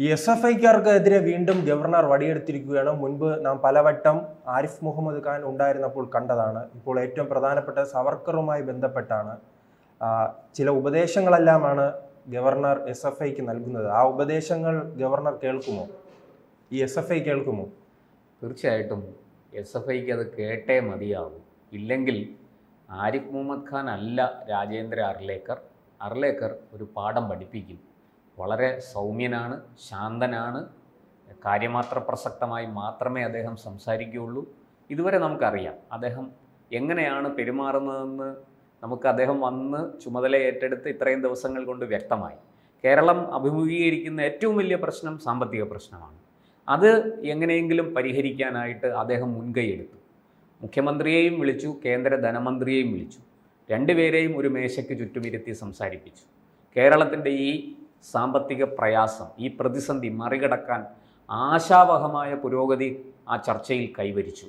ഈ S F ഐക്കാർക്കെതിരെ വീണ്ടും governor വടിയെടുത്തിരിക്കുകയാണ്. മുൻപ് നാം പലവട്ടം ആരിഫ് മുഹമ്മദ് ഖാൻ ഉണ്ടായിരുന്നപ്പോൾ കണ്ടതാണ്. ഇപ്പോൾ ഏറ്റവും പ്രധാനപ്പെട്ട സവർക്കറുമായി ബന്ധപ്പെട്ടാണ് ചില ഉപദേശങ്ങളെല്ലാമാണ് ഗവർണർ എസ് എഫ് ഐക്ക് നൽകുന്നത്. ആ ഉപദേശങ്ങൾ ഗവർണർ കേൾക്കുമോ? ഈ എസ് എഫ് ഐ കേൾക്കുമോ? തീർച്ചയായിട്ടും എസ് എഫ് ഐക്ക് അത് കേട്ടേ മതിയാവും. ഇല്ലെങ്കിൽ ആരിഫ് മുഹമ്മദ് ഖാൻ അല്ല രാജേന്ദ്ര അർലേക്കർ ഒരു പാഠം പഠിപ്പിക്കും. വളരെ സൗമ്യനാണ്, ശാന്തനാണ്, കാര്യമാത്ര പ്രസക്തമായി മാത്രമേ അദ്ദേഹം സംസാരിക്കുകയുള്ളൂ. ഇതുവരെ നമുക്കറിയാം അദ്ദേഹം എങ്ങനെയാണ് പെരുമാറുന്നതെന്ന്. നമുക്ക് അദ്ദേഹം വന്ന് ചുമതല ഏറ്റെടുത്ത് ഇത്രയും ദിവസങ്ങൾ കൊണ്ട് വ്യക്തമായി. കേരളം അഭിമുഖീകരിക്കുന്ന ഏറ്റവും വലിയ പ്രശ്നം സാമ്പത്തിക പ്രശ്നമാണ്. അത് എങ്ങനെയെങ്കിലും പരിഹരിക്കാനായിട്ട് അദ്ദേഹം മുൻകൈയെടുത്തു. മുഖ്യമന്ത്രിയെയും വിളിച്ചു, കേന്ദ്ര ധനമന്ത്രിയെയും വിളിച്ചു. രണ്ടുപേരെയും ഒരു മേശയ്ക്ക് ചുറ്റുമിരുത്തി സംസാരിപ്പിച്ചു. കേരളത്തിൻ്റെ ഈ സാമ്പത്തിക പ്രയാസം, ഈ പ്രതിസന്ധി മറികടക്കാൻ ആശാവഹമായ പുരോഗതി ആ ചർച്ചയിൽ കൈവരിച്ചു.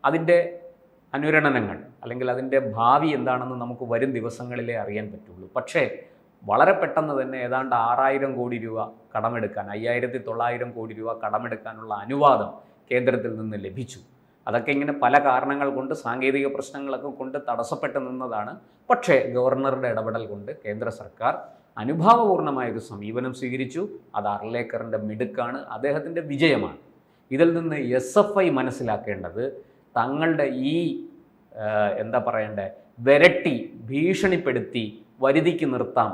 അതിൻ്റെ അനുരണനങ്ങൾ അല്ലെങ്കിൽ അതിൻ്റെ ഭാവി എന്താണെന്ന് നമുക്ക് വരും ദിവസങ്ങളിലേ അറിയാൻ പറ്റുള്ളൂ. പക്ഷേ വളരെ പെട്ടെന്ന് തന്നെ ഏതാണ്ട് 6,000 കോടി രൂപ കടമെടുക്കാൻ, 5,900 കോടി രൂപ കടമെടുക്കാനുള്ള അനുവാദം കേന്ദ്രത്തിൽ നിന്ന് ലഭിച്ചു. അതൊക്കെ ഇങ്ങനെ പല കാരണങ്ങൾ കൊണ്ട്, സാങ്കേതിക പ്രശ്നങ്ങളൊക്കെ കൊണ്ട് തടസ്സപ്പെട്ട് നിന്നതാണ്. പക്ഷേ ഗവർണറുടെ ഇടപെടൽ കൊണ്ട് കേന്ദ്ര സർക്കാർ അനുഭാവപൂർണമായൊരു സമീപനം സ്വീകരിച്ചു. അത് അർലേക്കറിൻ്റെ മിടുക്കാണ്, അദ്ദേഹത്തിൻ്റെ വിജയമാണ്. ഇതിൽ നിന്ന് എസ് എഫ് ഐ മനസ്സിലാക്കേണ്ടത് തങ്ങളുടെ ഈ വിരട്ടി ഭീഷണിപ്പെടുത്തി വരുതിക്ക് നിർത്താം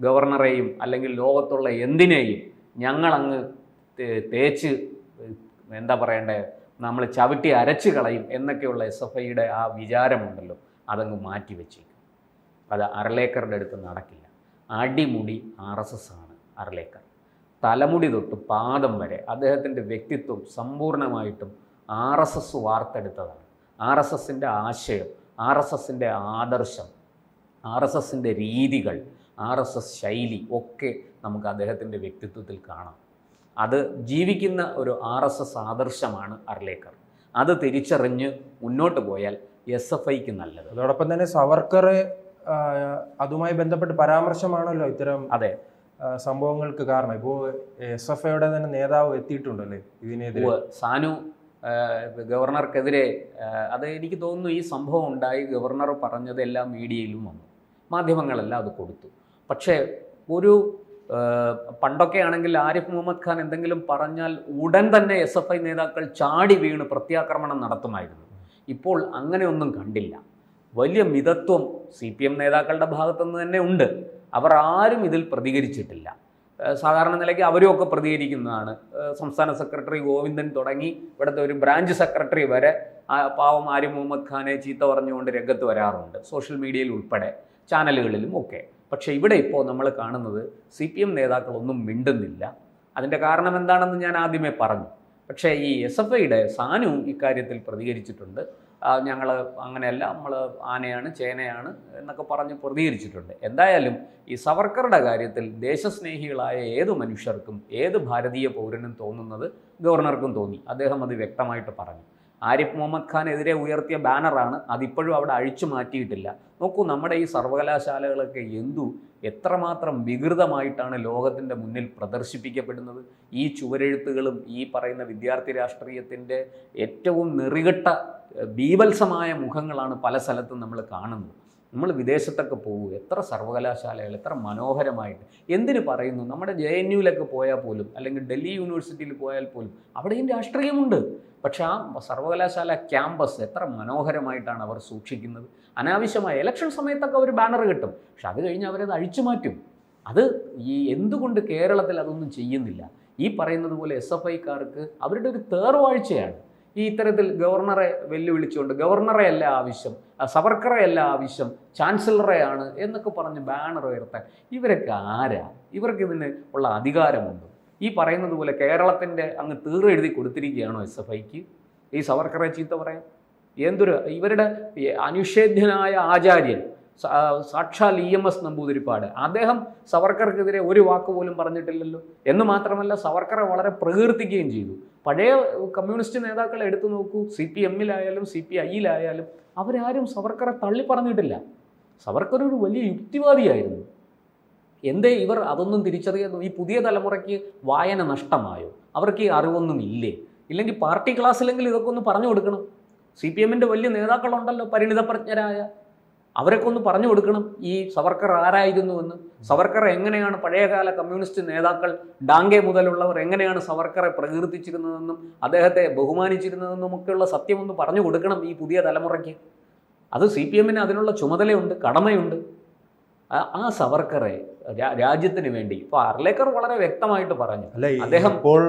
ഗവർണറെയും അല്ലെങ്കിൽ ലോകത്തുള്ള എന്തിനേയും ഞങ്ങളങ്ങ് തേച്ച് നമ്മൾ ചവിട്ടി അരച്ച് കളയും എന്നൊക്കെയുള്ള എസ് എഫ് ഐയുടെ ആ വിചാരമുണ്ടല്ലോ, അതങ്ങ് മാറ്റിവെച്ചേക്കും. അത് അർലേക്കറുടെ അടുത്ത് നടക്കില്ല. അടിമുടി RSS ആണ് അർലേക്കർ. തലമുടി തൊട്ട് പാദം വരെ അദ്ദേഹത്തിൻ്റെ വ്യക്തിത്വം സമ്പൂർണ്ണമായിട്ടും RSS വാർത്തെടുത്തതാണ്. RSSൻ്റെ ആശയം, RSSൻ്റെ ആദർശം, RSSൻ്റെ രീതികൾ, RSS ശൈലി ഒക്കെ നമുക്ക് അദ്ദേഹത്തിൻ്റെ വ്യക്തിത്വത്തിൽ കാണാം. അത് ജീവിക്കുന്ന ഒരു RSS ആദർശമാണ് അർലേക്കർ. അത് തിരിച്ചറിഞ്ഞ് മുന്നോട്ട് പോയാൽ എസ് എഫ് ഐക്ക് നല്ലത്. അതോടൊപ്പം തന്നെ സവർക്കർ അതുമായി ബന്ധപ്പെട്ട് പരാമർശമാണല്ലോ ഇത്തരം സംഭവങ്ങൾക്ക് കാരണം. ഇപ്പോൾ എസ് എഫ് ഐയുടെ തന്നെ നേതാവ് എത്തിയിട്ടുണ്ടല്ലേ ഇതിനെതിരെ. സാനു ഗവർണർക്കെതിരെ, അത് എനിക്ക് തോന്നുന്നു ഈ സംഭവം ഉണ്ടായി ഗവർണർ പറഞ്ഞത് എല്ലാ മീഡിയയിലും വന്നു, മാധ്യമങ്ങളെല്ലാം അത് കൊടുത്തു. പക്ഷേ പണ്ടൊക്കെ ആണെങ്കിൽ ആരിഫ് മുഹമ്മദ് ഖാൻ എന്തെങ്കിലും പറഞ്ഞാൽ ഉടൻ തന്നെ എസ് എഫ് ഐ നേതാക്കൾ ചാടി വീണ് പ്രത്യാക്രമണം നടത്തുമായിരുന്നു. ഇപ്പോൾ അങ്ങനെയൊന്നും കണ്ടില്ല. വലിയ മിതത്വം CPM നേതാക്കളുടെ ഭാഗത്തുനിന്ന് തന്നെ ഉണ്ട്. അവർ ആരും ഇതിൽ പ്രതികരിച്ചിട്ടില്ല. സാധാരണ നിലയ്ക്ക് അവരുമൊക്കെ പ്രതികരിക്കുന്നതാണ്. സംസ്ഥാന സെക്രട്ടറി ഗോവിന്ദൻ തുടങ്ങി ഇവിടുത്തെ ഒരു ബ്രാഞ്ച് സെക്രട്ടറി വരെ പാവം ആരിഫ് മുഹമ്മദ് ഖാനെ ചീത്ത പറഞ്ഞുകൊണ്ട് രംഗത്ത് വരാറുണ്ട്, സോഷ്യൽ മീഡിയയിൽ ഉൾപ്പെടെ, ചാനലുകളിലും ഒക്കെ. പക്ഷേ ഇവിടെ ഇപ്പോൾ നമ്മൾ കാണുന്നത് CPM നേതാക്കളൊന്നും മിണ്ടുന്നില്ല. അതിൻ്റെ കാരണം എന്താണെന്ന് ഞാൻ ആദ്യമേ പറഞ്ഞു. പക്ഷേ ഈ എസ് എഫ് ഐയുടെ സാനു ഇക്കാര്യത്തിൽ പ്രതികരിച്ചിട്ടുണ്ട്. ഞങ്ങൾ അങ്ങനെയല്ല, നമ്മൾ ആനയാണ് ചേനയാണ് എന്നൊക്കെ പറഞ്ഞ് പ്രതികരിച്ചിട്ടുണ്ട്. എന്തായാലും ഈ സവർക്കറുടെ കാര്യത്തിൽ ദേശസ്നേഹികളായ ഏത് മനുഷ്യർക്കും, ഏത് ഭാരതീയ പൗരനും തോന്നുന്നത് ഗവർണർക്കും തോന്നി. അദ്ദേഹം അത് വ്യക്തമായിട്ട് പറഞ്ഞു. ആരിഫ് മുഹമ്മദ് ഖാനെതിരെ ഉയർത്തിയ ബാനറാണ്, അതിപ്പോഴും അവിടെ അഴിച്ചു മാറ്റിയിട്ടില്ല. നോക്കൂ, നമ്മുടെ ഈ സർവകലാശാലകളൊക്കെ എത്രമാത്രം വികൃതമായിട്ടാണ് ലോകത്തിൻ്റെ മുന്നിൽ പ്രദർശിപ്പിക്കപ്പെടുന്നത്. ഈ ചുവരെഴുത്തുകളും ഈ പറയുന്ന വിദ്യാർത്ഥി രാഷ്ട്രീയത്തിൻ്റെ ഏറ്റവും നെറികെട്ട ബീഭത്സമായ മുഖങ്ങളാണ് പല സ്ഥലത്തും നമ്മൾ കാണുന്നത്. നമ്മൾ വിദേശത്തൊക്കെ പോകും, എത്ര സർവകലാശാലകൾ എത്ര മനോഹരമായിട്ട്. എന്തിനു പറയുന്നു, നമ്മുടെ JNUവിലൊക്കെ പോയാൽ പോലും, അല്ലെങ്കിൽ ഡൽഹി യൂണിവേഴ്സിറ്റിയിൽ പോയാൽ പോലും അവിടെയും രാഷ്ട്രീയമുണ്ട്. പക്ഷേ ആ സർവകലാശാല ക്യാമ്പസ് എത്ര മനോഹരമായിട്ടാണ് അവർ സൂക്ഷിക്കുന്നത്. അനാവശ്യമായ ഇലക്ഷൻ സമയത്തൊക്കെ അവർ ബാനർ കിട്ടും, പക്ഷെ അത് കഴിഞ്ഞ് അവരത് അഴിച്ചു മാറ്റും. അത് എന്തുകൊണ്ട് കേരളത്തിൽ അതൊന്നും ചെയ്യുന്നില്ല? ഈ പറയുന്നത് പോലെ എസ് എഫ് ഐക്കാർക്ക് അവരുടെ ഒരു തേർവാഴ്ചയാണ് ഈ ഇത്തരത്തിൽ ഗവർണറെ വെല്ലുവിളിച്ചുകൊണ്ട്, ഗവർണറെ അല്ല ആവശ്യം, സവർക്കറെ അല്ല ആവശ്യം, ചാൻസലറെയാണ് എന്നൊക്കെ പറഞ്ഞ് ബാനർ ഉയർത്താൻ ഇവരൊക്കെ ആരാ? ഇവർക്ക് ഇതിന് ഉള്ള അധികാരമുണ്ടോ? ഈ പറയുന്നത് പോലെ കേരളത്തിൻ്റെ അങ്ങ് എഴുതി കൊടുത്തിരിക്കുകയാണോ എസ് എഫ് ഐക്ക് ഈ സവർക്കറെ ചീത്ത പറയാൻ? ഇവരുടെ അനിഷേധ്യനായ ആചാര്യൻ സാക്ഷാൽ EMS നമ്പൂതിരിപ്പാട്, അദ്ദേഹം സവർക്കർക്കെതിരെ ഒരു വാക്ക് പോലും പറഞ്ഞിട്ടില്ലല്ലോ. എന്ന് മാത്രമല്ല സവർക്കറെ വളരെ പ്രകീർത്തിക്കുകയും ചെയ്തു. പഴയ കമ്മ്യൂണിസ്റ്റ് നേതാക്കളെ എടുത്തു നോക്കൂ, CPMലായാലും CPIയിലായാലും അവരാരും സവർക്കറെ തള്ളി പറഞ്ഞിട്ടില്ല. സവർക്കർ ഒരു വലിയ യുക്തിവാദിയായിരുന്നു. എന്തേ ഇവർ അതൊന്നും തിരിച്ചറിയുന്നു? ഈ പുതിയ തലമുറയ്ക്ക് വായന നഷ്ടമായോ? അവർക്ക് ഈ അറിവൊന്നും ഇല്ലേ? ഇല്ലെങ്കിൽ പാർട്ടി ക്ലാസ്സിലെങ്കിൽ ഇതൊക്കെ ഒന്ന് പറഞ്ഞു കൊടുക്കണം. CPM-ൻ്റെ വലിയ നേതാക്കളുണ്ടല്ലോ, പരിണിതപ്രജ്ഞരായ, അവരൊക്കെ ഒന്ന് പറഞ്ഞു കൊടുക്കണം ഈ സവർക്കർ ആരായിരുന്നുവെന്ന്. സവർക്കർ എങ്ങനെയാണ്, പഴയകാല കമ്മ്യൂണിസ്റ്റ് നേതാക്കൾ ഡാങ്കെ മുതലുള്ളവർ എങ്ങനെയാണ് സവർക്കറെ പ്രകീർത്തിച്ചിരുന്നതെന്നും അദ്ദേഹത്തെ ബഹുമാനിച്ചിരുന്നതെന്നും ഒക്കെയുള്ള സത്യമൊന്ന് പറഞ്ഞു കൊടുക്കണം ഈ പുതിയ തലമുറയ്ക്ക്. അത് CPM-ന് അതിനുള്ള ചുമതലയുണ്ട്, കടമയുണ്ട്. ആ സവർക്കറെ രാജ്യത്തിന് വേണ്ടി ഇപ്പോൾ അർലേക്കർ വളരെ വ്യക്തമായിട്ട് പറഞ്ഞു. അദ്ദേഹം ഇപ്പോൾ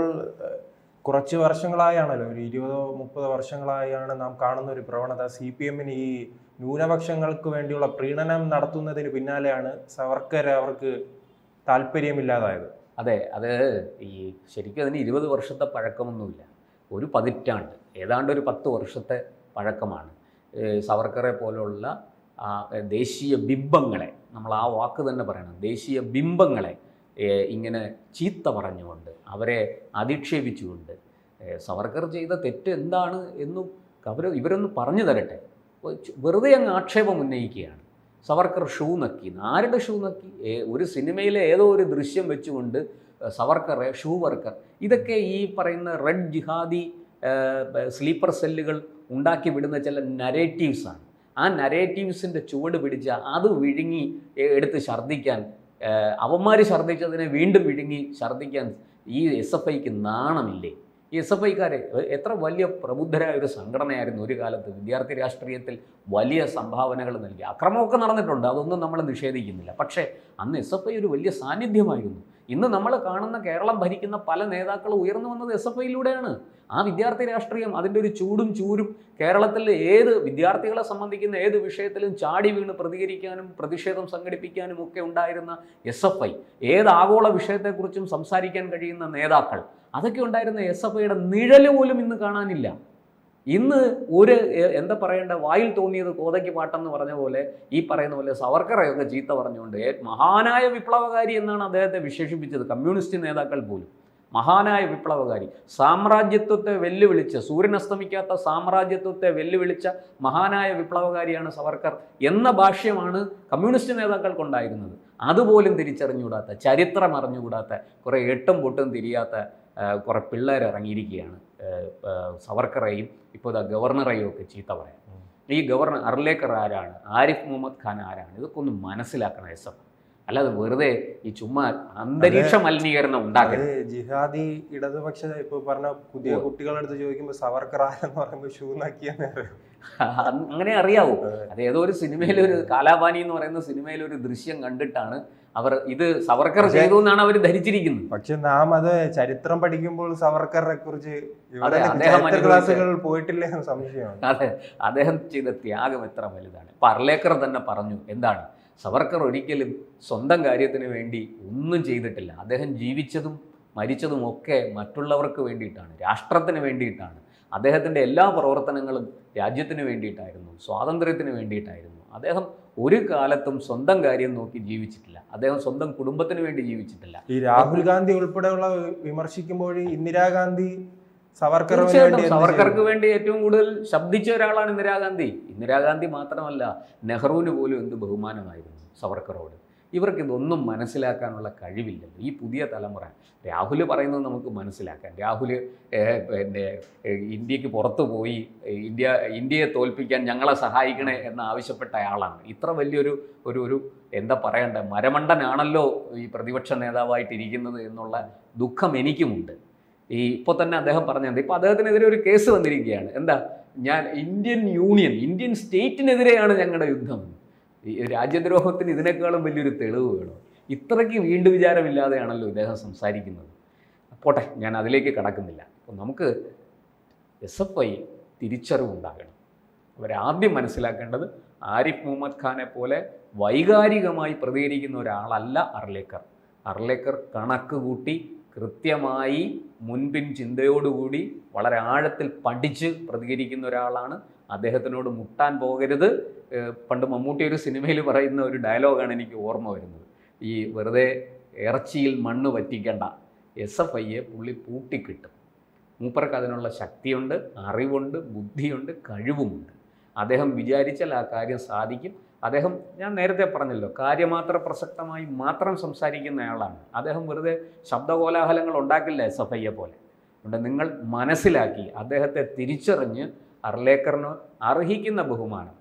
കുറച്ച് വർഷങ്ങളായാണല്ലോ, ഒരു 20-30 വർഷങ്ങളായാണ് നാം കാണുന്ന ഒരു പ്രവണത. CPM-ന് ഈ ന്യൂനപക്ഷങ്ങൾക്ക് വേണ്ടിയുള്ള പ്രീണനം നടത്തുന്നതിന് പിന്നാലെയാണ് സവർക്കർ അവർക്ക് താല്പര്യമില്ലാതായത്. അതെ, അത് ഈ ശരിക്കും അതിന് 20 വർഷത്തെ പഴക്കമൊന്നുമില്ല, ഒരു പതിറ്റാണ്ട്, ഏതാണ്ട് ഒരു 10 വർഷത്തെ പഴക്കമാണ്. സവർക്കറെ പോലുള്ള ദേശീയ ബിംബങ്ങളെ, നമ്മൾ ആ വാക്ക് തന്നെ പറയണം, ദേശീയ ബിംബങ്ങളെ ഇങ്ങനെ ചീത്ത പറഞ്ഞുകൊണ്ട്, അവരെ അധിക്ഷേപിച്ചുകൊണ്ട് സവർക്കർ ചെയ്ത തെറ്റ് എന്താണ് എന്നും ഇവരൊന്ന് പറഞ്ഞു തരട്ടെ. വെറുതെ അങ്ങ് ആക്ഷേപം ഉന്നയിക്കുകയാണ്. സവർക്കർ ഷൂ നക്കി. ആരുടെ ഷൂ നക്കി? ഒരു സിനിമയിലെ ഏതോ ഒരു ദൃശ്യം വെച്ചുകൊണ്ട് സവർക്കറെ ഷൂ വർക്കർ, ഇതൊക്കെ ഈ പറയുന്ന റെഡ് ജിഹാദി സ്ലീപ്പർ സെല്ലുകൾ ഉണ്ടാക്കി വിടുന്ന ചില നരേറ്റീവ്സാണ്. ആ നരേറ്റീവ്സിൻ്റെ ചുവട് പിടിച്ച അത് വിഴുങ്ങി എടുത്ത് ഛർദ്ദിക്കാൻ, അവന്മാർ ഛർദ്ദിച്ചതിനെ വീണ്ടും വിഴുങ്ങി ഛർദ്ദിക്കാൻ ഈ SFIക്ക് നാണമില്ലേ? ഈ SFIക്കാരെ എത്ര വലിയ പ്രബുദ്ധരായ ഒരു സംഘടനയായിരുന്നു ഒരു കാലത്ത്. വിദ്യാർത്ഥി രാഷ്ട്രീയത്തിൽ വലിയ സംഭാവനകൾ നൽകി. അക്രമമൊക്കെ നടന്നിട്ടുണ്ട്, അതൊന്നും നമ്മൾ നിഷേധിക്കുന്നില്ല. പക്ഷേ അന്ന് SFI ഒരു വലിയ സാന്നിധ്യമായിരുന്നു. ഇന്ന് നമ്മൾ കാണുന്ന കേരളം ഭരിക്കുന്ന പല നേതാക്കളും ഉയർന്നു വന്നത് SFIയിലൂടെയാണ്. ആ വിദ്യാർത്ഥി രാഷ്ട്രീയം, അതിൻ്റെ ഒരു ചൂടും ചൂരും കേരളത്തിൽ ഏത് വിദ്യാർത്ഥികളെ സംബന്ധിക്കുന്ന ഏത് വിഷയത്തിലും ചാടി വീണ് പ്രതികരിക്കാനും പ്രതിഷേധം സംഘടിപ്പിക്കാനും ഒക്കെ ഉണ്ടായിരുന്ന SFI, ഏത് ആഗോള വിഷയത്തെക്കുറിച്ചും സംസാരിക്കാൻ കഴിയുന്ന നേതാക്കൾ, അതൊക്കെ ഉണ്ടായിരുന്ന SFIയുടെ നിഴല് പോലും ഇന്ന് കാണാനില്ല. ഇന്ന് ഒരു എന്താ പറയേണ്ട, വായിൽ തോന്നിയത് കോതയ്ക്ക് പാട്ടെന്ന് പറഞ്ഞ പോലെ, ഈ പറയുന്ന പോലെ സവർക്കറെയൊക്കെ ചീത്ത പറഞ്ഞുകൊണ്ട് മഹാനായ വിപ്ലവകാരി എന്നാണ് അദ്ദേഹത്തെ വിശേഷിപ്പിച്ചത് കമ്മ്യൂണിസ്റ്റ് നേതാക്കൾ പോലും. മഹാനായ വിപ്ലവകാരി, സാമ്രാജ്യത്വത്തെ വെല്ലുവിളിച്ച, സൂര്യനസ്തമിക്കാത്ത സാമ്രാജ്യത്വത്തെ വെല്ലുവിളിച്ച മഹാനായ വിപ്ലവകാരിയാണ് സവർക്കർ എന്ന ഭാഷ്യമാണ് കമ്മ്യൂണിസ്റ്റ് നേതാക്കൾക്കുണ്ടായിരുന്നത്. അതുപോലും തിരിച്ചറിഞ്ഞുകൂടാത്ത, ചരിത്രം അറിഞ്ഞുകൂടാത്ത, കുറേ എട്ടും പൊട്ടും തിരിയാത്ത കുറേ പിള്ളേർ ഇറങ്ങിയിരിക്കുകയാണ് സവർക്കറേയും ഇപ്പോൾ ഗവർണറേയും ഒക്കെ ചീത്ത പറയാൻ. ഈ ഗവർണർ അർലേക്കർ ആരാണ്, ആരിഫ് മുഹമ്മദ് ഖാൻ ആരാണ്, ഇതൊക്കെ ഒന്ന് മനസ്സിലാക്കണം SFI. അല്ലാതെ വെറുതെ ഈ ചുമ്മാ അന്തരീക്ഷ മലിനീകരണം ഉണ്ടാക്കരുത്. ജിഹാദി ഇടതുപക്ഷ ഇപ്പൊ പറഞ്ഞ പുതിയ കുട്ടികളടുത്ത് ചോദിക്കുമ്പോൾ സവർക്കർ ആരെന്ന് പറയുമ്പോൾ ഷൂ നാക്കിയെന്ന് അങ്ങനെ അറിയാവൂ. അത് ഏതോ ഒരു സിനിമയിൽ, ഒരു കാലാപാനി എന്ന് പറയുന്ന സിനിമയിൽ ഒരു ദൃശ്യം കണ്ടിട്ടാണ് അവർ ഇത് സവർക്കർ ചെയ്തു എന്നാണ് അവർ ധരിച്ചിരിക്കുന്നത്. പക്ഷെ നാം അത് ചരിത്രം പഠിക്കുമ്പോൾ സവർക്കറെ കുറിച്ച് ക്ലാസുകൾ പോയിട്ടില്ല എന്ന് സംശയമാണ്. അതെ, അദ്ദേഹം ചെയ്ത ത്യാഗം എത്ര വലുതാണ്. ഇപ്പൊ അർലേക്കർ തന്നെ പറഞ്ഞു, എന്താണ്, സവർക്കർ ഒരിക്കലും സ്വന്തം കാര്യത്തിന് വേണ്ടി ഒന്നും ചെയ്തിട്ടില്ല. അദ്ദേഹം ജീവിച്ചതും മരിച്ചതും ഒക്കെ മറ്റുള്ളവർക്ക് വേണ്ടിയിട്ടാണ്, രാഷ്ട്രത്തിന് വേണ്ടിയിട്ടാണ്. അദ്ദേഹത്തിൻ്റെ എല്ലാ പ്രവർത്തനങ്ങളും രാജ്യത്തിന് വേണ്ടിയിട്ടായിരുന്നു, സ്വാതന്ത്ര്യത്തിന് വേണ്ടിയിട്ടായിരുന്നു. അദ്ദേഹം ഒരു കാലത്തും സ്വന്തം കാര്യം നോക്കി ജീവിച്ചിട്ടില്ല. അദ്ദേഹം സ്വന്തം കുടുംബത്തിന് വേണ്ടി ജീവിച്ചിട്ടില്ല. ഈ രാഹുൽ ഗാന്ധി ഉൾപ്പെടെയുള്ള വിമർശിക്കുമ്പോൾ ഇന്ദിരാഗാന്ധി സവർക്കർക്ക് വേണ്ടി ഏറ്റവും കൂടുതൽ ശബ്ദിച്ച ഒരാളാണ് ഇന്ദിരാഗാന്ധി. ഇന്ദിരാഗാന്ധി മാത്രമല്ല, നെഹ്റുവിന് പോലും എന്ത് ബഹുമാനമായിരുന്നു സവർക്കറോട്. ഇവർക്കിതൊന്നും മനസ്സിലാക്കാനുള്ള കഴിവില്ലല്ലോ ഈ പുതിയ തലമുറ. രാഹുൽ പറയുന്നത് നമുക്ക് മനസ്സിലാക്കാം. രാഹുൽ പിന്നെ ഇന്ത്യക്ക് പുറത്തു പോയി ഇന്ത്യയെ തോൽപ്പിക്കാൻ ഞങ്ങളെ സഹായിക്കണേ എന്ന് ആവശ്യപ്പെട്ട ആളാണ്. ഇത്ര വലിയൊരു ഒരു എന്താ പറയണ്ടേ, മരമണ്ടനാണല്ലോ ഈ പ്രതിപക്ഷ നേതാവായിട്ടിരിക്കുന്നത് എന്നുള്ള ദുഃഖം എനിക്കുമുണ്ട്. ഇപ്പോൾ തന്നെ അദ്ദേഹം പറഞ്ഞത്, ഇപ്പോൾ അദ്ദേഹത്തിനെതിരെ ഒരു കേസ് വന്നിരിക്കുകയാണ്. എന്താ, ഇന്ത്യൻ സ്റ്റേറ്റിനെതിരെയാണ് ഞങ്ങളുടെ യുദ്ധം. ഈ രാജ്യദ്രോഹത്തിന് ഇതിനേക്കാളും വലിയൊരു തെളിവ് വേണം. ഇത്രയ്ക്ക് വീണ്ടും വിചാരമില്ലാതെയാണല്ലോ ഇദ്ദേഹം സംസാരിക്കുന്നത്. പോട്ടെ, ഞാൻ അതിലേക്ക് കടക്കുന്നില്ല. അപ്പോൾ നമുക്ക് SFI തിരിച്ചറിവുണ്ടാകണം. അവരാദ്യം മനസ്സിലാക്കേണ്ടത് ആരിഫ് മുഹമ്മദ് ഖാനെ പോലെ വൈകാരികമായി പ്രതികരിക്കുന്ന ഒരാളല്ല അർലേക്കർ. അർലേക്കർ കണക്ക് കൂട്ടി കൃത്യമായി മുൻപിൻ ചിന്തയോടുകൂടി വളരെ ആഴത്തിൽ പഠിച്ച് പ്രതികരിക്കുന്ന ഒരാളാണ്. അദ്ദേഹത്തിനോട് മുട്ടാൻ പോകരുത്. പണ്ട് മമ്മൂട്ടി ഒരു സിനിമയിൽ പറയുന്ന ഒരു ഡയലോഗാണ് എനിക്ക് ഓർമ്മ വരുന്നത്. ഈ വെറുതെ ഇറച്ചിയിൽ മണ്ണ് വറ്റിക്കേണ്ട, SFIയെ പുള്ളി പൂട്ടിക്കിട്ടും. മൂപ്പർക്ക് അതിനുള്ള ശക്തിയുണ്ട്, അറിവുണ്ട്, ബുദ്ധിയുണ്ട്, കഴിവുമുണ്ട്. അദ്ദേഹം വിചാരിച്ചാൽ ആ കാര്യം സാധിക്കും. അദ്ദേഹം, ഞാൻ നേരത്തെ പറഞ്ഞല്ലോ, കാര്യമാത്ര പ്രസക്തമായി മാത്രം സംസാരിക്കുന്നയാളാണ്. അദ്ദേഹം വെറുതെ ശബ്ദകോലാഹലങ്ങൾ ഉണ്ടാക്കില്ല SFIയെ പോലെ. അതുകൊണ്ട് നിങ്ങൾ മനസ്സിലാക്കി അദ്ദേഹത്തെ തിരിച്ചറിഞ്ഞ് അർലേക്കറിന് അർഹിക്കുന്ന ബഹുമാനം,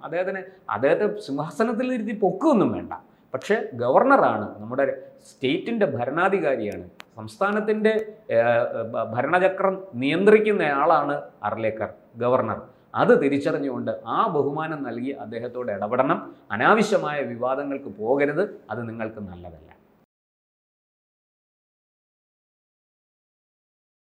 അദ്ദേഹത്തെ സിംഹാസനത്തിൽ ഇരുത്തി പൊക്കുകയൊന്നും വേണ്ട. പക്ഷേ ഗവർണറാണ്, നമ്മുടെ സ്റ്റേറ്റിൻ്റെ ഭരണാധികാരിയാണ്, സംസ്ഥാനത്തിൻ്റെ ഭരണചക്രം നിയന്ത്രിക്കുന്നയാളാണ് അർലേക്കർ, ഗവർണർ. അത് തിരിച്ചറിഞ്ഞുകൊണ്ട് ആ ബഹുമാനം നൽകി അദ്ദേഹത്തോട് ഇടപെടണം. അനാവശ്യമായ വിവാദങ്ങൾക്ക് പോകരുത്, അത് നിങ്ങൾക്ക് നല്ലതല്ല.